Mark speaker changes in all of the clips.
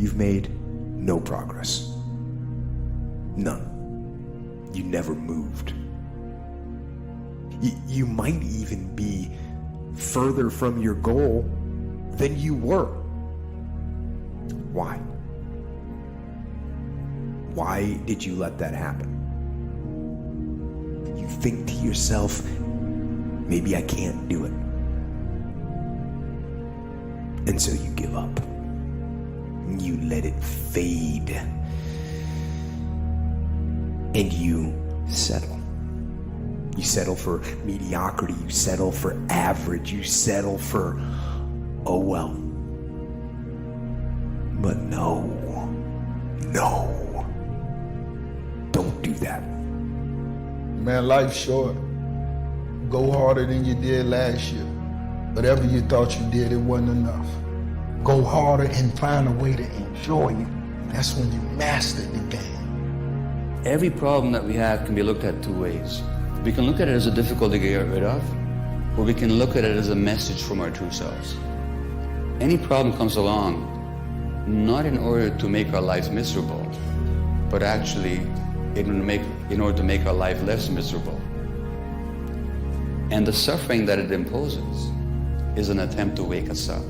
Speaker 1: you've made no progress. None. You never moved. You might even be further from your goal than you were. Why? Why did you let that happen? You think to yourself, maybe I can't do it. And so you give up. You let it fade. And you settle. You settle for mediocrity. You settle for average. You settle for, oh well. But no. Don't do that.
Speaker 2: Man, life's short. Go harder than you did last year. Whatever you thought you did, it wasn't enough. Go harder and find a way to enjoy it. That's when you mastered the game.
Speaker 3: Every problem that we have can be looked at two ways. We can look at it as a difficulty to get rid of, or we can look at it as a message from our true selves. Any problem comes along not in order to make our lives miserable, but actually in order to make our life less miserable. And the suffering that it imposes is an attempt to wake us up.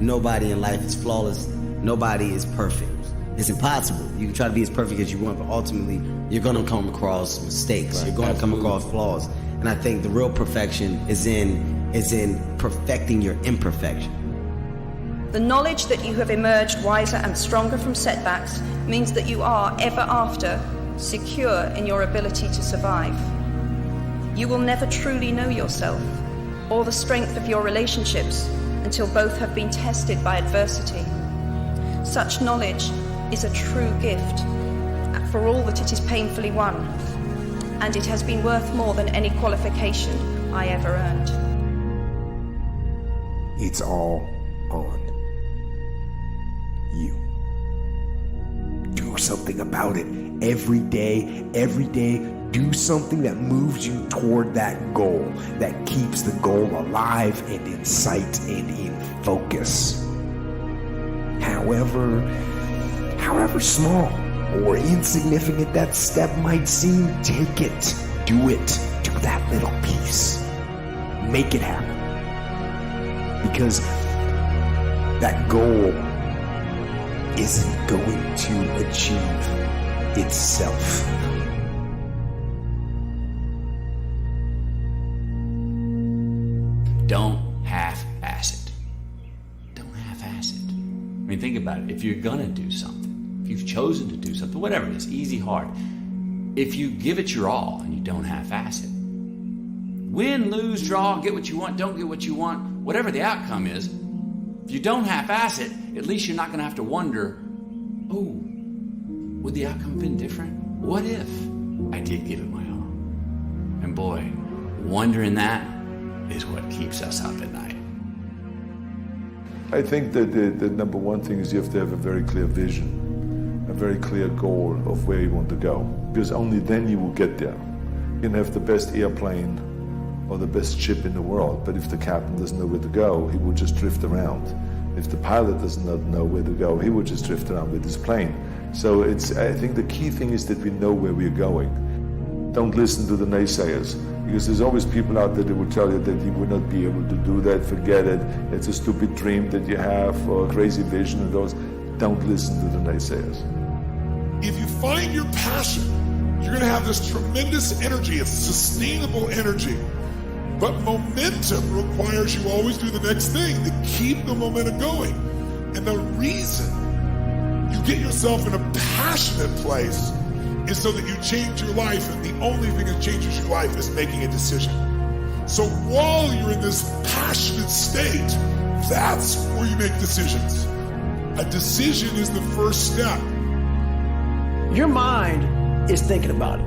Speaker 4: Nobody in life is flawless. Nobody is perfect. It's impossible. You can try to be as perfect as you want, but ultimately you're going to come across mistakes. Right. You're going to come across flaws. And I think the real perfection is in perfecting your imperfection.
Speaker 5: The knowledge that you have emerged wiser and stronger from setbacks means that you are, ever after, secure in your ability to survive. You will never truly know yourself or the strength of your relationships until both have been tested by adversity. Such knowledge is a true gift for all that it is painfully won, and it has been worth more than any qualification I ever earned.
Speaker 1: It's all on you. Do something about it. Every day, do something that moves you toward that goal, that keeps the goal alive and in sight and in focus. However small or insignificant that step might seem, take it. Do it. Do that little piece. Make it happen. Because that goal isn't going to achieve itself.
Speaker 3: Don't half-ass it. Don't half-ass it. I mean, think about it. If you're gonna do something, if you've chosen to do something, whatever it is, easy, hard, if you give it your all and you don't half-ass it, win, lose, draw, get what you want, don't get what you want, whatever the outcome is, if you don't half-ass it, at least you're not gonna have to wonder, oh, would the outcome have been different? What if I did give it my all? And boy, wondering that is what keeps us up at night.
Speaker 6: I think that the number one thing is you have to have a very clear vision, a very clear goal of where you want to go, because only then you will get there. You can have the best airplane or the best ship in the world, but if the captain doesn't know where to go, he will just drift around. If the pilot does not know where to go, he will just drift around with his plane. So I think the key thing is that we know where we're going. Don't listen to the naysayers, because there's always people out there that will tell you that you will not be able to do that, forget it, it's a stupid dream that you have, or a crazy vision, and those. Don't listen to the naysayers.
Speaker 7: If you find your passion, you're going to have this tremendous energy. It's sustainable energy. But momentum requires you always do the next thing to keep the momentum going. And the reason you get yourself in a passionate place is so that you change your life, and the only thing that changes your life is making a decision. So while you're in this passionate state, that's where you make decisions. A decision is the first step.
Speaker 8: Your mind is thinking about it.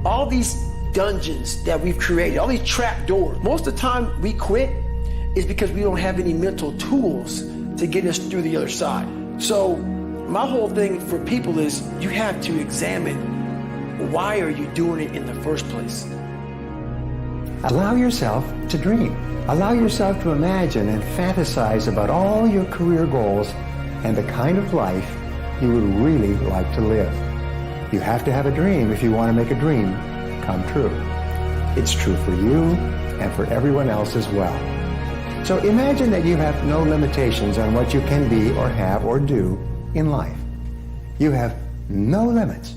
Speaker 8: All these dungeons that we've created, all these trap doors, most of the time we quit is because we don't have any mental tools to get us through the other side. So my whole thing for people is you have to examine, why are you doing it in the first place?
Speaker 9: Allow yourself to dream. Allow yourself to imagine and fantasize about all your career goals and the kind of life you would really like to live. You have to have a dream if you want to make a dream come true. It's true for you and for everyone else as well. So imagine that you have no limitations on what you can be or have or do in life. You have no limits.